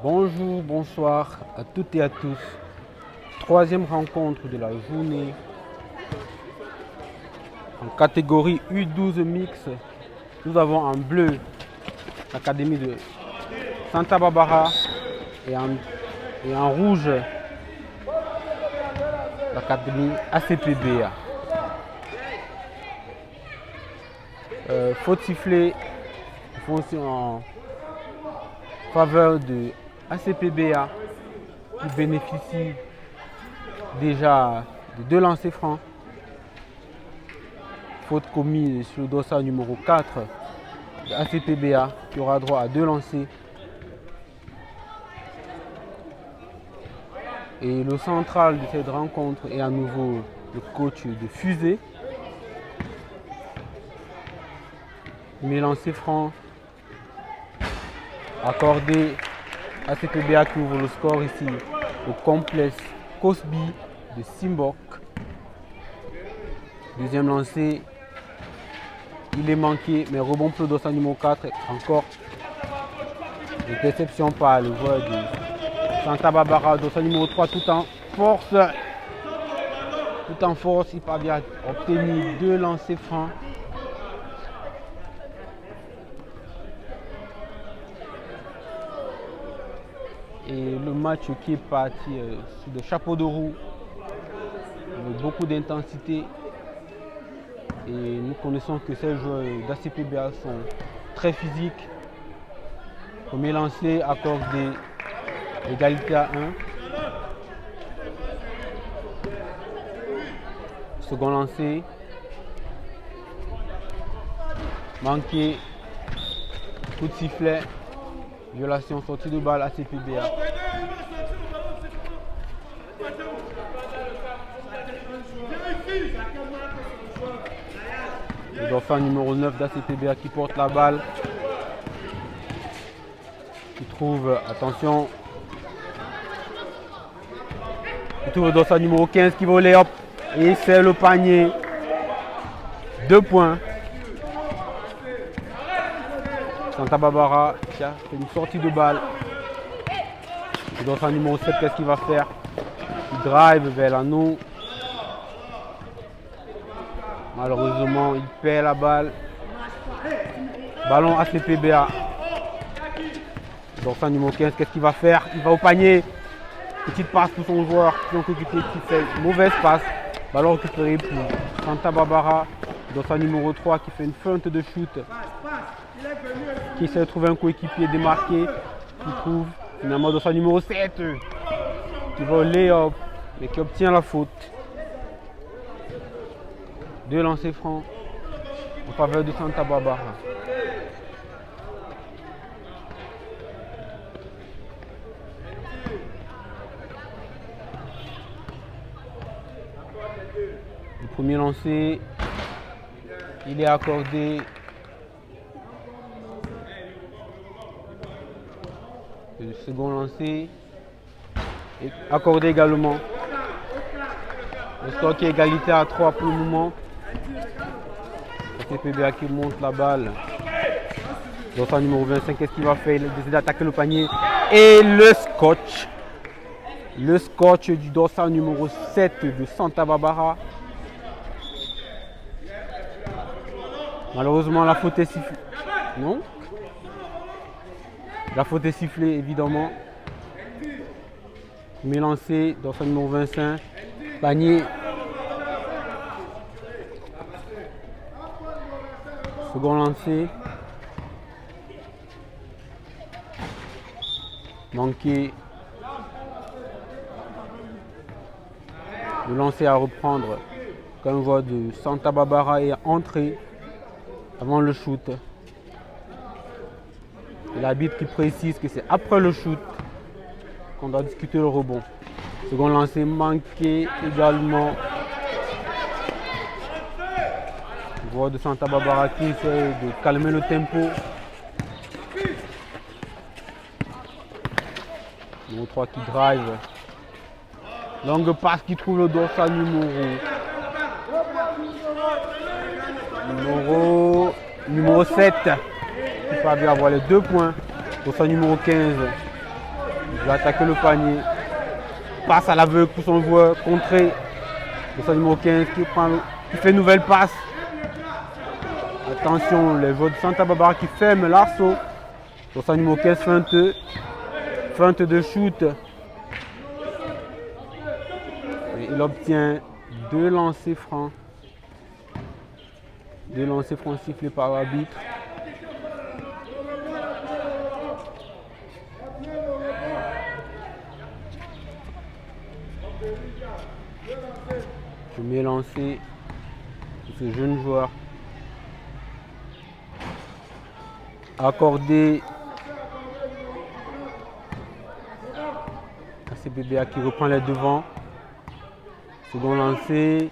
Bonjour, bonsoir à toutes et à tous. Troisième rencontre de la journée en catégorie U12 mix. Nous avons en bleu l'académie de Santa Barbara et en rouge l'académie ACPBA. Faute sifflée en faveur de ACPBA qui bénéficie déjà de 2 lancers francs. Faute commise sur le dossard numéro 4 de ACPBA qui aura droit à 2 lancers. Et le central de cette rencontre est à nouveau le coach de Fusée. Mes lancers francs accordés à ACPBA qui ouvre le score ici au complexe Cosby de Simbok. Deuxième lancé, il est manqué, mais rebond pour le dossard numéro 4. Encore une déception par le joueur de Santa Barbara. Dossard numéro 3 tout en force. Il parvient à obtenir 2 lancers francs. Et le match qui est parti sur le chapeau de roue, avec beaucoup d'intensité. Et nous connaissons que ces joueurs d'ACPBA sont très physiques. Premier lancé accordé, égalité à 1. Second lancé, manqué, coup de sifflet. Violation, sortie de balle ACPBA. Le dauphin numéro 9 d'ACPBA qui porte la balle. Qui trouve, attention. Il trouve le dauphin numéro 15 qui volait, hop. Et c'est le panier. 2 points. Santa Barbara qui a fait une sortie de balle. Le dauphin numéro 7, qu'est-ce qu'il va faire? Il drive vers l'anneau. Malheureusement, il perd la balle. Ballon ACPBA. Le dauphin numéro 15, qu'est-ce qu'il va faire? Il va au panier. Petite passe pour son joueur, son coéquipier qui fait une mauvaise passe. Ballon récupéré pour Santa Barbara. Le dauphin numéro 3 qui fait une feinte de shoot. Qui essaie de trouver un coéquipier démarqué, qui trouve finalement de son numéro 7 qui va au lay-up mais qui obtient la faute. 2 lancers francs en faveur de Santa Barbara. Le premier lancé, il est accordé. Le second lancé est accordé également. Le score qui est égalité à 3 pour le moment. ACPBA qui monte la balle. Dossard numéro 25, qu'est-ce qu'il va faire? Il décide d'attaquer le panier. Et le scotch. Le scotch du dossard numéro 7 de Santa Barbara. Malheureusement, la faute est sifflée. Non? La faute est sifflée, évidemment. Premier lancé, dossard numéro 25. Panier. Second lancé. Manqué. Le lancer à reprendre quand on voit de Santa Barbara est entré avant le shoot. Et l'arbitre qui précise que c'est après le shoot qu'on doit discuter le rebond. Second lancer manqué également. Le joueur de Santa Barbara qui essaie de calmer le tempo. Numéro 3 qui drive. Longue passe qui trouve le dorsal numéro 7 qui parvient à avoir les 2 points. Dorsal numéro 15. Il va attaquer le panier. Passe à l'aveugle pour son joueur. Contré. Dorsal numéro 15 qui fait une nouvelle passe. Attention, les joueurs de Santa Barbara qui ferment l'arceau. Dorsal numéro 15 feinte de shoot. Et il obtient 2 lancers francs. 2 lancers francs sifflés par l'arbitre. Premier lancer pour ce jeune joueur. Accordé à CPBA qui reprend les devants. Second lancé,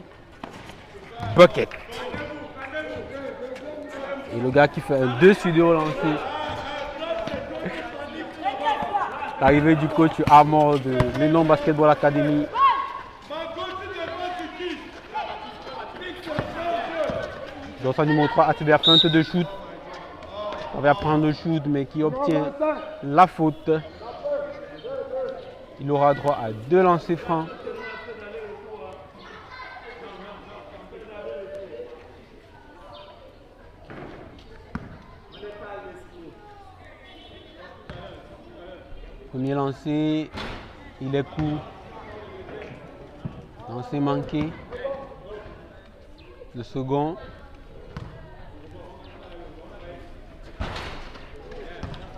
bucket. Et le gars qui fait un 2 sur 2 au lancer. L'arrivée du coach Armor de l'Enon Basketball Academy. Dans son numéro 3, ATBA feinte de shoot. On va prendre le shoot, mais qui obtient la faute. Il aura droit à 2 lancers francs. Premier lancé, il est court. Lancé manqué. Le second.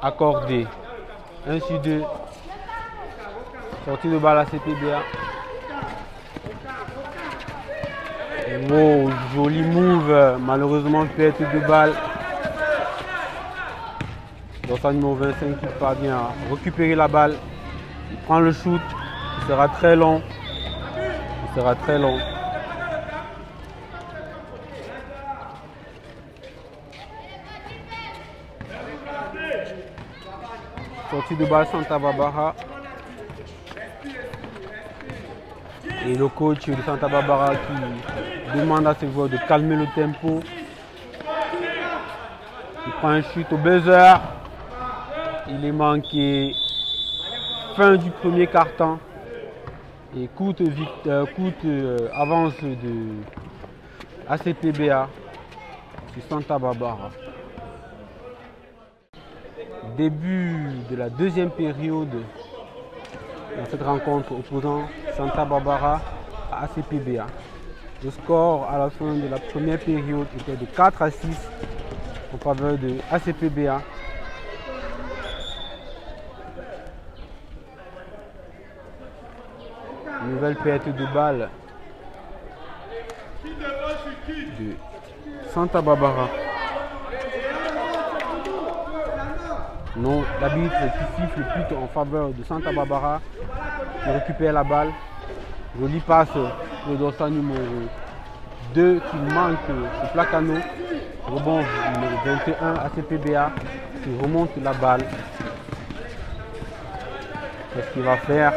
Accordé. 1 sur 2. Sortie de balle à CPBA. Wow, joli move. Malheureusement, perte de balle. Dorsal numéro 25 qui parvient à récupérer la balle. Il prend le shoot. Il sera très long. Il sera très long. Sortie de balle Santa Barbara. Et le coach de Santa Barbara qui demande à ses joueurs de calmer le tempo. Il prend un shoot au buzzer. Il est manqué. Fin du premier quart-temps. Et courte avance de ACPBA sur Santa Barbara. Début de la deuxième période dans cette rencontre opposant Santa Barbara à ACPBA. Le score à la fin de la première période était de 4 à 6 en faveur de ACPBA. Nouvelle perte de balle de Santa Barbara. Non, l'arbitre qui siffle plutôt en faveur de Santa Barbara qui récupère la balle. Joli passe le dorsal numéro 2 qui manque au Placano. Rebond numéro 21 ACPBA qui remonte la balle. Qu'est-ce qu'il va faire?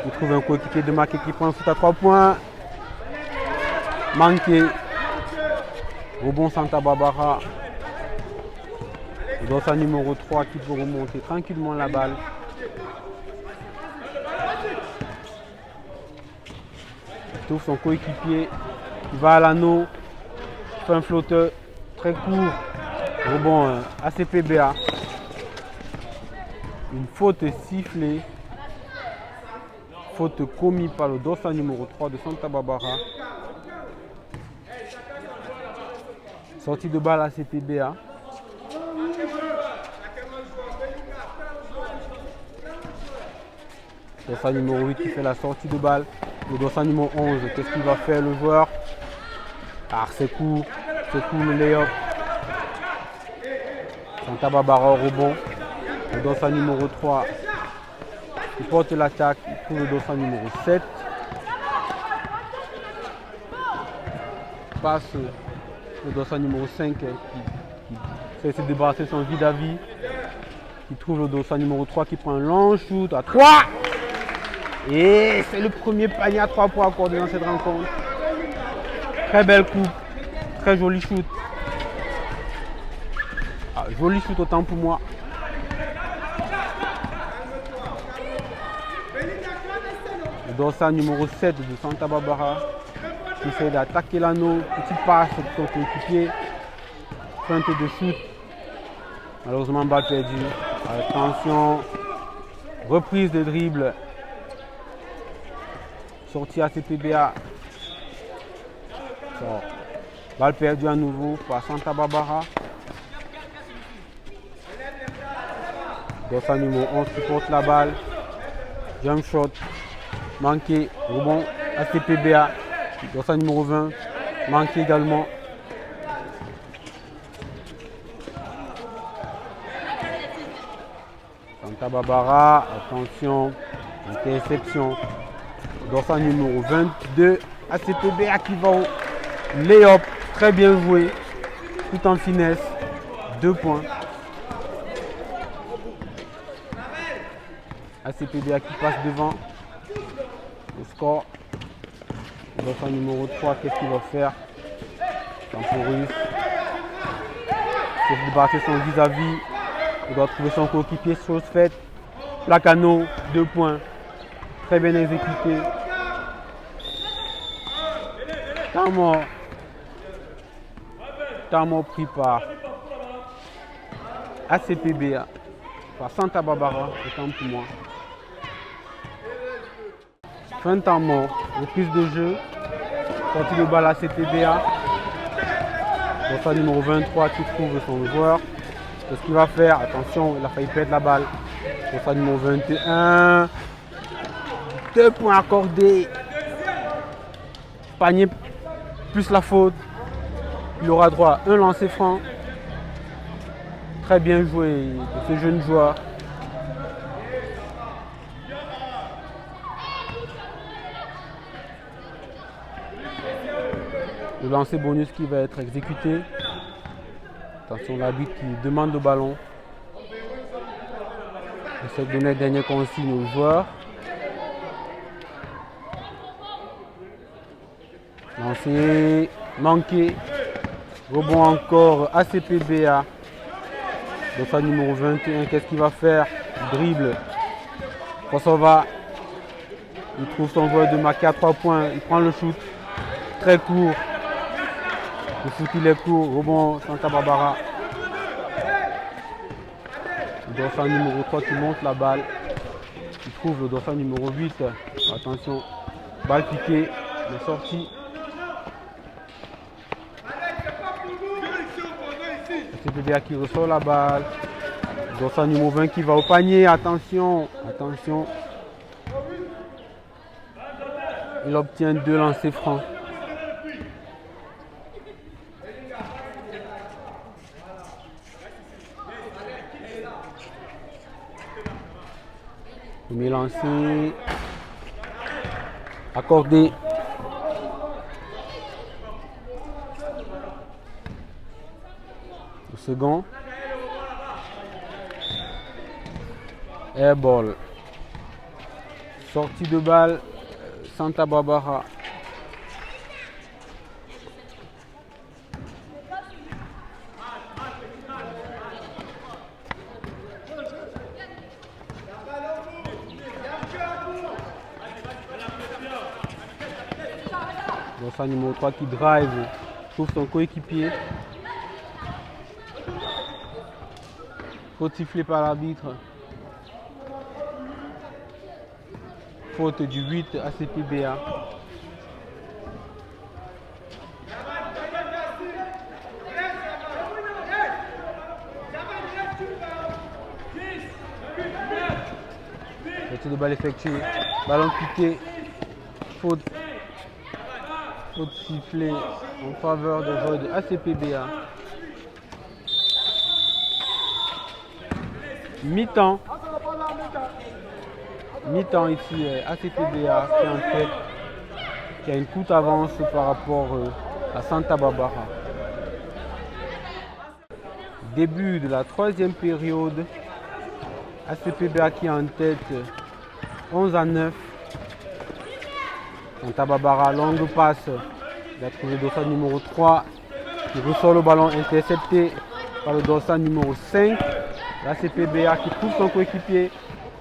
Il trouve un coéquipier de marqué qui prend un foot à 3 points. Manqué. Rebond Santa Barbara. Dans sa numéro 3 qui peut remonter tranquillement la balle. Il trouve son coéquipier. Il va à l'anneau. Fait un flotteur très court. Rebond ACPBA. Une faute sifflée. Faute commise par le dorsal numéro 3 de Santa Barbara. Sortie de balle ACPBA. Dorsal numéro 8 qui fait la sortie de balle. Le dorsal numéro 11, qu'est-ce qu'il va faire le joueur? Ah, c'est court le lay-up. Santa Barbara au rebond. Le dorsal numéro 3 qui porte l'attaque. Il trouve le dorsal numéro 7. Passe le dorsal numéro 5 qui fait se débarrasser son vis-à-vis. qui trouve le dossard numéro 3 qui prend un long shoot à 3. Et c'est le premier panier à 3 points accordé dans cette rencontre. Très belle coupe, très joli shoot. Ah, joli shoot autant pour moi. Le dossard numéro 7 de Santa Barbara qui essaie d'attaquer l'anneau. Petite passe pour son coéquipier. Feinte de shoot. Malheureusement, balle perdue. Attention. Reprise de dribble. Sortie ACPBA. Balle perdue à nouveau par Santa Barbara. Dossard numéro 11 qui porte la balle. Jump shot. Manqué. Rebond ACPBA. Dossard numéro 20. Manqué également. Santa Barbara. Attention. Interception. Dossard numéro 22. ACPBA qui va au lay-up. Très bien joué. Tout en finesse. 2 points. ACPBA qui passe devant. Le score. Dossard numéro 3. Qu'est-ce qu'il va faire? Temporus. Il faut battre son vis-à-vis. Il doit trouver son coéquipier. Chose faite. Placano. 2 points. Très bien exécuté. Temps mort. Temps mort pris par ACPBA. Par Santa Barbara. Autant pour moi. Fin de temps mort. Reprise de jeu. Sortie de balle ACPBA. Dossard numéro 23 qui trouve son joueur. Qu'est-ce qu'il va faire? Attention, il a failli perdre la balle. Dossard numéro 21. 2 points accordés. Panier plus la faute. Il aura droit à un lancer franc. Très bien joué de ce jeune joueur. Le lancer bonus qui va être exécuté. Attention, l'arbitre qui demande le ballon. Il essaie de donner la dernière consigne aux joueurs. Lancer manqué. Rebond encore ACPBA. Dossard numéro 21. Qu'est-ce qu'il va faire? Dribble. Kosovo. Il trouve son joueur de marquer à 3 points. Il prend le shoot. Très court. Le shoot il est court. Rebond Santa Barbara. Le dossard numéro 3 qui monte la balle. Il trouve le dossard numéro 8. Attention. Balle piquée. Mais sortie. ACPBA qui ressort la balle. Dossard numéro 20 qui va au panier. Attention. Attention. Il obtient 2 lancers francs. Premier lancé. Accordé. Le second. Airball. Sortie de balle. Santa Barbara. Dossard numéro 3 qui drive, trouve son coéquipier. Faute sifflée par l'arbitre. Faute du 8 ACPBA. Sortie de balle effectuée. Ballon piqué. Faute. Faute sifflée en faveur des joueurs de ACPBA. Mi-temps. Mi-temps ici, ACPBA qui est en tête, qui a une courte avance par rapport à Santa Barbara. Début de la 3e période. ACPBA qui est en tête 11-9. Santa Barbara, longue passe. Il a trouvé le dossard numéro 3. Il ressort le ballon intercepté par le dossard numéro 5. L'ACPBA qui trouve son coéquipier.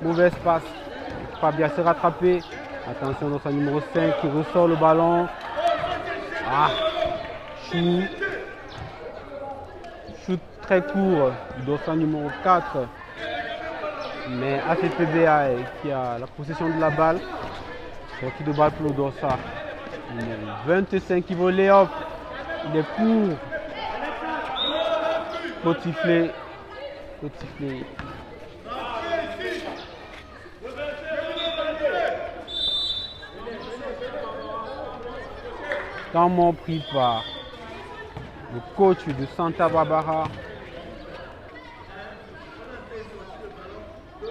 Mauvaise passe. Pas bien se rattraper. Attention, dossard numéro 5 qui ressort le ballon. Ah, shoot très court du dossard numéro 4. Mais ACPBA qui a la possession de la balle. Sortie de balle pour le dossard numéro 25 qui vole hop. Il est court. Côte sifflé. Temps mort pris par le coach de Santa Barbara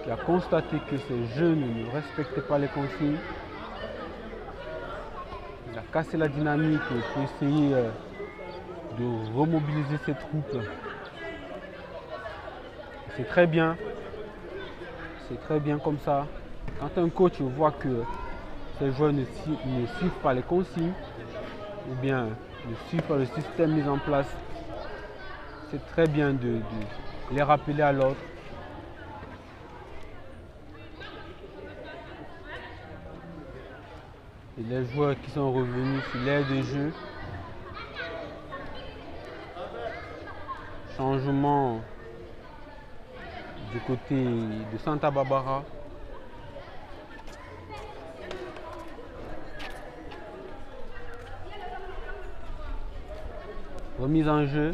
qui a constaté que ces jeunes ne respectaient pas les consignes. Il a cassé la dynamique pour essayer de remobiliser ses troupes. C'est très bien comme ça. Quand un coach voit que ces joueurs ne suivent pas les consignes ou bien ne suivent pas le système mis en place, c'est très bien de les rappeler à l'ordre. Et les joueurs qui sont revenus sur l'aire de jeu. Changement du côté de Santa Barbara. Remise en jeu.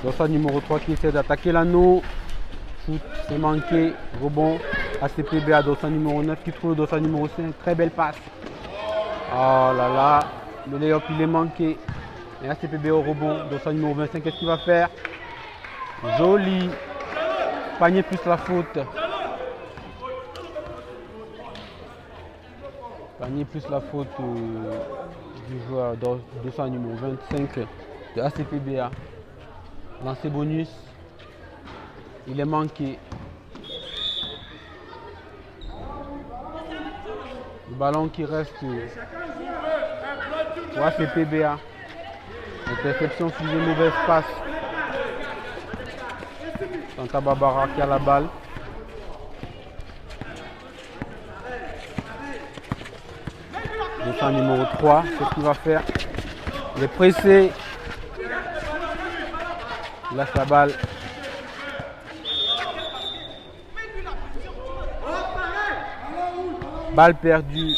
Dossard numéro 3 qui essaie d'attaquer l'anneau. Shoot, c'est manqué. Rebond. ACPBA, dossard numéro 9 qui trouve le dossard numéro 5. Très belle passe. Oh là là. Le lay-up il est manqué. Et ACPBA au rebond. Dossard numéro 25, qu'est-ce qu'il va faire? Joli. Panier plus la faute. Panier plus la faute du joueur dossard numéro 25 de ACPBA. Lancer bonus, il est manqué. Le ballon qui reste pour ACPBA. Interception fusée, mauvaise passe. Santa Barbara qui a la balle. Dossard numéro 3, qu'est-ce qu'il va faire? Il est pressé. Il lâche la balle. Balle perdue.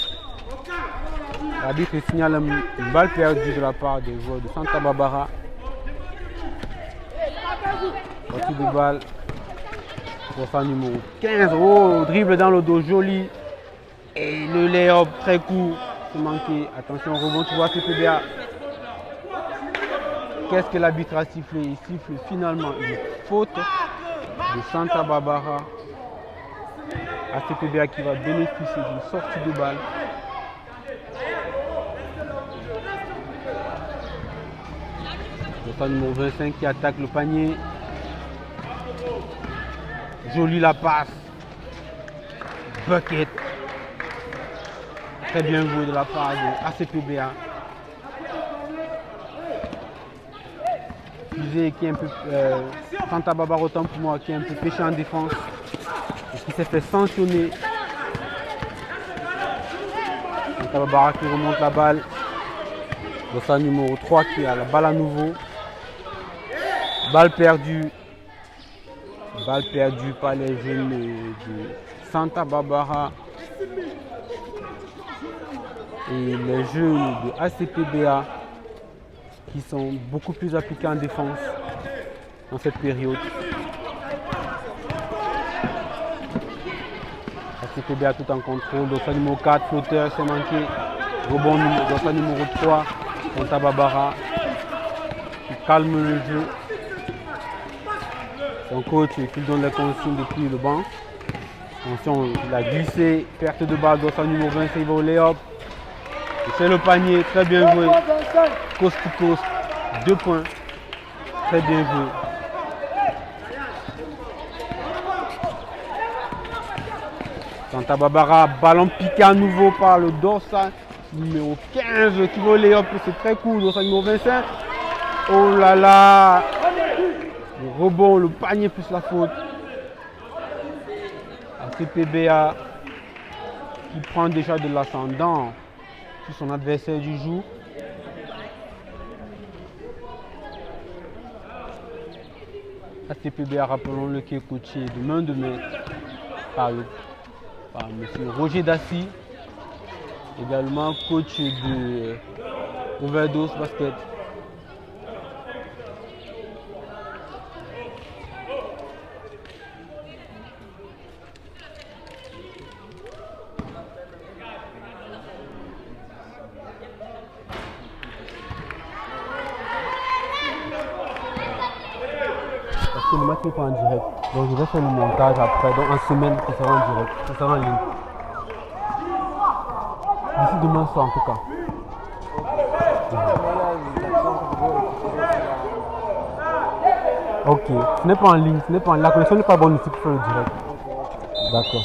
L'arbitre signale une balle perdue de la part des joueurs de Santa Barbara. Sortie de balle. Dossard numéro 15. Oh, dribble dans le dos, joli. Et le lay-up très court. C'est manqué. Attention, rebond, tu vois ACPBA. Qu'est-ce que l'arbitre a sifflé? Il siffle finalement une faute de Santa Barbara. ACPBA qui va bénéficier d'une sortie de balle. Le numéro 25 qui attaque le panier. Jolie la passe. Bucket. Très bien joué de la part de ACPBA. Fusée qui est un peu Santa Barbara, autant pour moi, qui est un peu péché en défense et qui s'est fait sanctionner. Santa Barbara qui remonte la balle. Dossard numéro 3 qui a la balle à nouveau. Balle perdue. Balle perdue par les jeunes de Santa Barbara. Et les jeunes de ACPBA qui sont beaucoup plus appliqués en défense dans cette période. ACPBA tout en contrôle. Dossard numéro 4, flotteur, c'est manqué. Rebond dossard numéro 3, Santa Barbara qui calme le jeu. Son coach qui donne les consignes depuis le banc. Attention, il a glissé, perte de balle, dossard numéro 20, il va au lay-up. C'est le panier, très bien joué. Coast to coast, 2 points. Très bien joué. Santa Barbara, ballon piqué à nouveau par le dossard numéro 15 qui va au lay-up. C'est très cool, dossard numéro 25. Oh là là! Le rebond, le panier plus la faute. ACPBA qui prend déjà de l'ascendant sur son adversaire du jour. ACPBA, rappelons-le, qui est coaché de main par M. Roger Dassy, également coach de Overdose Basket. Parce que le match n'est pas en direct, donc je vais faire le montage après, donc en semaine ça sera en direct, ça sera en ligne. D'ici demain soir en tout cas. Ok, ce n'est pas en ligne, la connexion n'est pas bonne ici pour faire le direct. D'accord.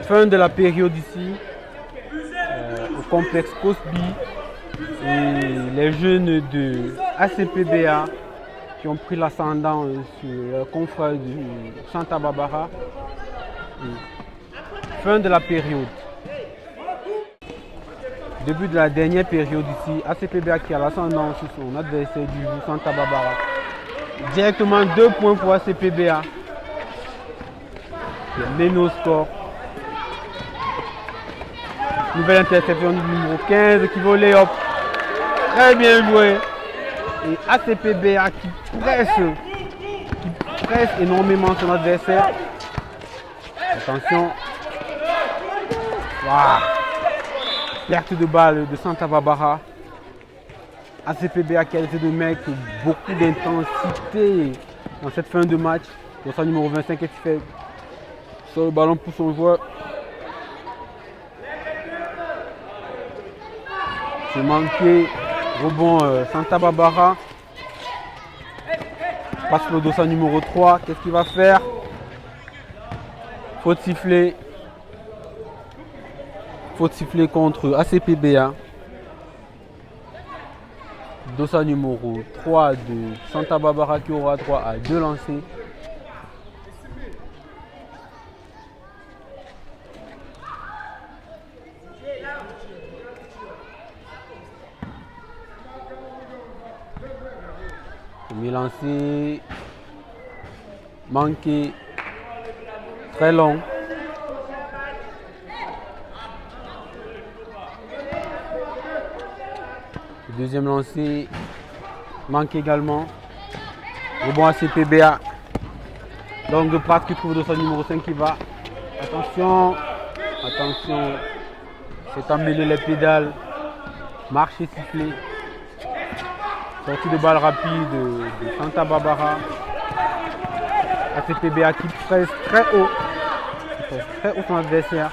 Fin de la période ici, au complexe Cosby. Et les jeunes de ACPBA qui ont pris l'ascendant sur leurs confrères du Santa Barbara. Et fin de la période. Début de la dernière période ici, ACPBA qui a l'ascendant sur son adversaire du jour, Santa Barbara. Directement 2 points pour ACPBA. Méno score. Nouvelle interception du numéro 15 qui va au lay-up. Très bien joué. Et ACPBA qui presse énormément son adversaire. Attention. Wow. Perte de balle de Santa Barbara. ACPBA qui a essayé de mettre beaucoup d'intensité dans cette fin de match. Pour ça, numéro 25 qui fait sur le ballon pour son joueur. C'est manqué. Rebond Santa Barbara. Passe le dossard numéro 3. Qu'est-ce qu'il va faire? Faute sifflée. Faute sifflée contre ACPBA. Dossard numéro 3 de Santa Barbara qui aura droit à 2 lancers. Premier lancé, manqué, très long. Deuxième lancé, manqué également. Rebond ACPBA. Longue passe qui trouve de son numéro 5 qui va. Attention, attention. C'est emmêlé les pédales. Marché sifflé. Sortie de balle rapide de Santa Barbara. ACPBA qui presse très haut. Qui presse très haut son adversaire.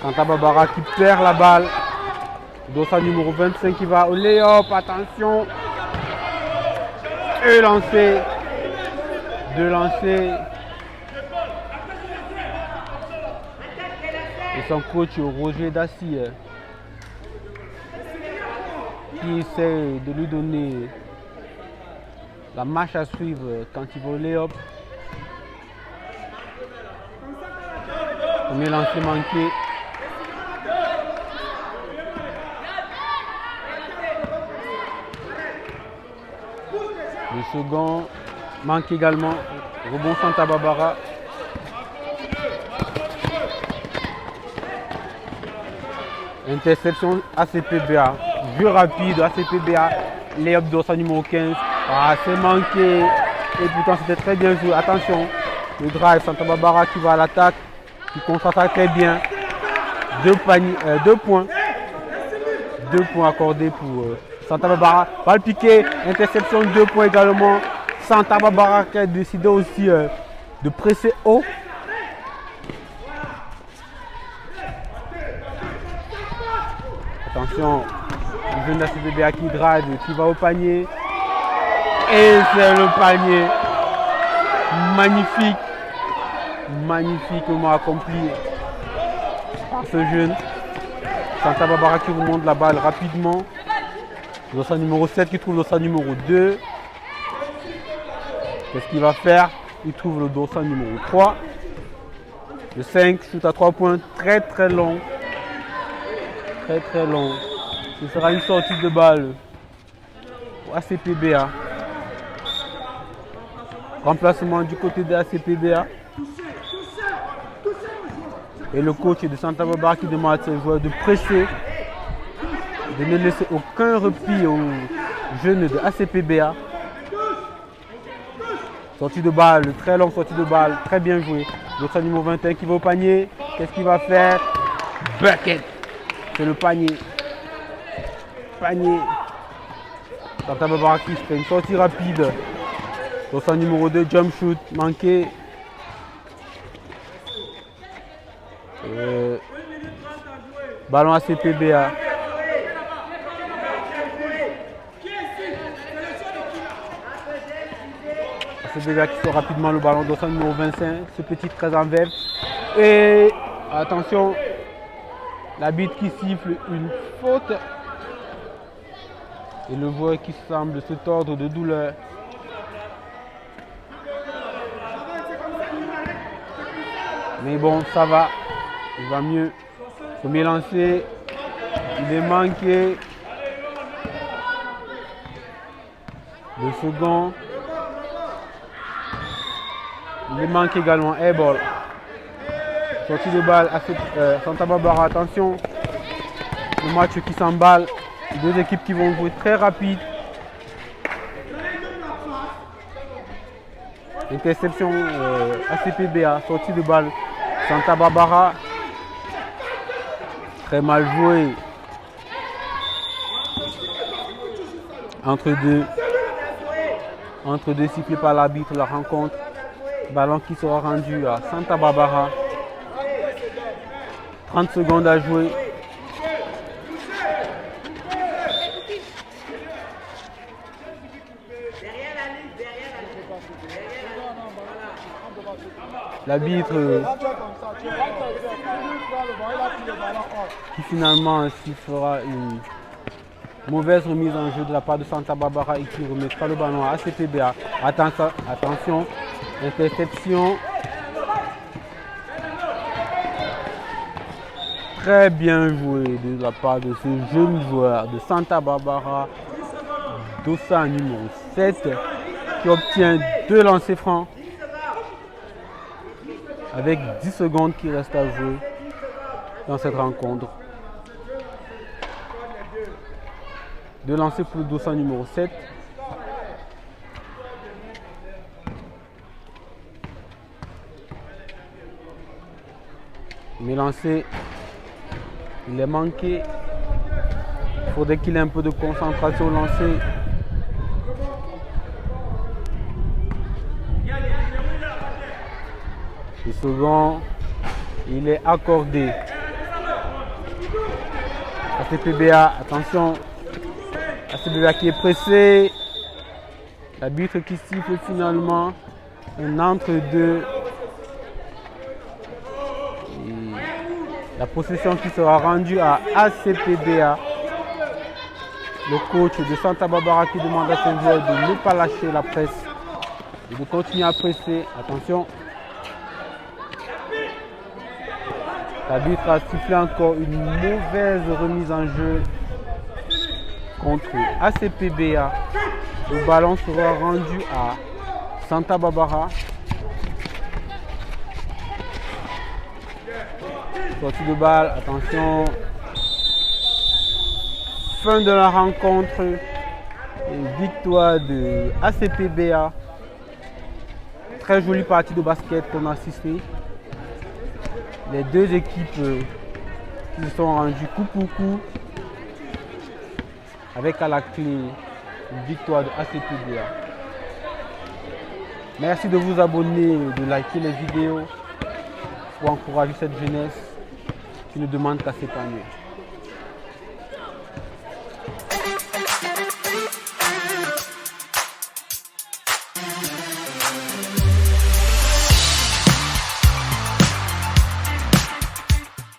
Santa Barbara qui perd la balle. Dossard numéro 25 qui va au lay-up. Attention. Et lancé. 2 lancés. Et son coach Roger Dassy qui essaie de lui donner la marche à suivre quand il va au lay-up. Premier lancer manqué. Le second manque également. Rebond Santa Barbara. Interception ACPBA. Jeu rapide ACPBA. Lay-up dossard numéro 15. Ah, c'est manqué. Et pourtant c'était très bien joué. Attention. Le drive Santa Barbara qui va à l'attaque. Qui contre-attaque très bien. 2 points. 2 points accordés pour Santa Barbara, balle piquée, interception 2 points également. Santa Barbara qui a décidé aussi de presser haut. Attention, le jeune d'ACPBA qui drive, qui va au panier. Et c'est le panier. Magnifique. Magnifiquement accompli par ce jeune. Santa Barbara qui remonte la balle rapidement. Le dossard numéro 7 qui trouve le dossard numéro 2. Qu'est-ce qu'il va faire? Il trouve le dossard numéro 3. Le 5 shoot à 3 points, très très long. Très très long. Ce sera une sortie de balle pour ACPBA. Remplacement du côté de ACPBA. Et le coach de Santa Barbara qui demande à ses joueurs de presser, de ne laisser aucun repli aux jeunes de ACPBA. Sortie de balle, très longue sortie de balle, très bien joué. L'autre numéro 21 qui va au panier. Qu'est-ce qu'il va faire? Bucket. C'est le panier. Panier. Santa Barbara qui fait une sortie rapide. L'autre numéro 2, jump shoot, manqué. Ballon ACPBA. ACPBA qui sort rapidement le ballon. Dossard numéro 25, ce petit 13 en vert. Et attention, l'arbitre qui siffle une faute. Et le joueur qui semble se tordre de douleur. Mais bon, ça va. Il va mieux. Premier lancé. Il est manqué. Le second. Il est manqué également. Airball. Sortie de balle à Santa Barbara. Attention. Le match qui s'emballe. Deux équipes qui vont jouer très rapide. Interception ACPBA. Sortie de balle. Santa Barbara. Très mal joué. Entre deux sifflés par l'arbitre, la rencontre. Ballon qui sera rendu à Santa Barbara. 30 secondes à jouer. L'arbitre qui finalement sifflera une mauvaise remise en jeu de la part de Santa Barbara et qui remettra le ballon à ACPBA. Attention, interception. Très bien joué de la part de ce jeune joueur de Santa Barbara, dossard numéro 7, qui obtient 2 lancers francs. Avec 10 secondes qui restent à jouer dans cette rencontre. 2 lancers pour le dossard numéro 7. Il est lancé. Il est manqué. Il faudrait qu'il ait un peu de concentration au lancer. Le second, il est accordé. ACPBA, attention. ACPBA qui est pressé. L'arbitre qui siffle finalement un entre-deux. La possession qui sera rendue à ACPBA. Le coach de Santa Barbara qui demande à ses joueurs de ne pas lâcher la presse et de continuer à presser. Attention. L'arbitre a sifflé encore une mauvaise remise en jeu contre ACPBA. Le ballon sera rendu à Santa Barbara. Sortie de balle, attention. Fin de la rencontre. Et victoire de ACPBA. Très jolie partie de basket qu'on a assisté. Les deux équipes qui se sont rendues coup pour coup. avec à la clé une victoire de ACPBA. Merci de vous abonner, de liker les vidéos pour encourager cette jeunesse qui ne demande qu'à s'épanouir.